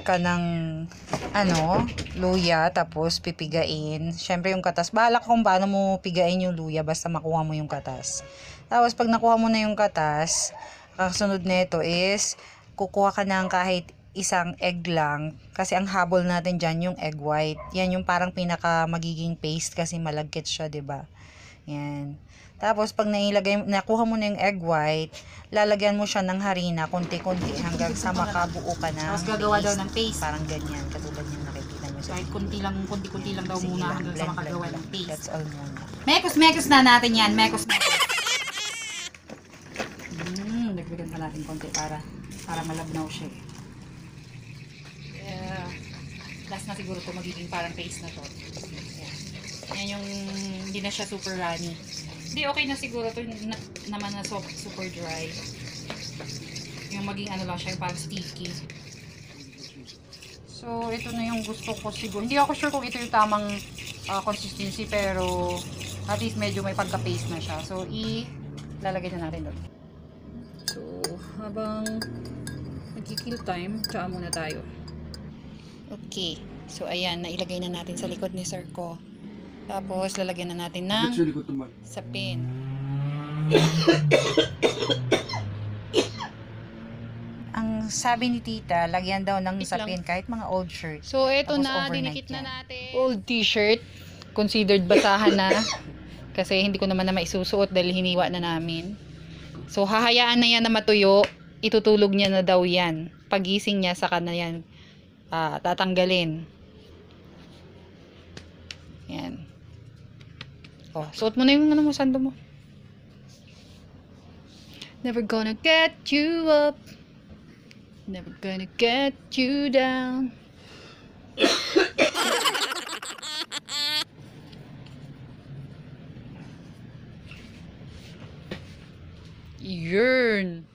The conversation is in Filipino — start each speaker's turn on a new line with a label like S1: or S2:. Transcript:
S1: ka ng luya, tapos pipigain. Syempre yung katas, bahala ka kung paano mo pigain yung luya, basta makuha mo yung katas. Tapos pag nakuha mo na yung katas, kasunod nito is kukuha ka ng kahit isang egg lang, kasi ang habol natin dyan yung egg white. Yan yung parang pinaka magiging paste kasi malagkit siya, 'di ba? Yan. Tapos pag nakuha mo na yung egg white, lalagyan mo siya ng harina konti-konti hanggang sa makabuo ka na.
S2: Tapos gagawa daw ng paste.
S1: Parang ganyan, katulad yung nakikita nyo sa
S2: Kahit konti-konti lang daw muna hanggang sa makagawa ng paste.
S1: That's all muna.
S2: Mekos na natin yan. Mekos. Dagdagan pa natin konti para malabnaw siya. Yeah. Last na siguro to magiging parang paste na to. Yan yung hindi na siya super runny. Hindi, okay na siguro to naman na super dry. Yung maging lang siya, yung parang sticky. So, ito na yung gusto ko siguro. Hindi ako sure kung ito yung tamang consistency, pero at least medyo may pagka-paste na siya. So, lalagay na natin doon. So, habang nagkikill time, tsaka muna tayo. Okay. So, ayan, nailagay na natin sa likod ni Sir ko. Tapos, lalagyan na natin ng sapin. Ang sabi ni tita, lagyan daw ng sapin kahit mga old shirt. So, ito na, dinikit na natin. Old t-shirt. Considered basahan na. Kasi hindi ko naman na maisusuot dahil hiniwa na namin. So, hahayaan na yan na matuyo. Itutulog niya na daw yan. Pagising niya, saka na yan tatanggalin. Yan. Oh, suot mo na yung sando mo. Never gonna get you up. Never gonna get you down. Yearn.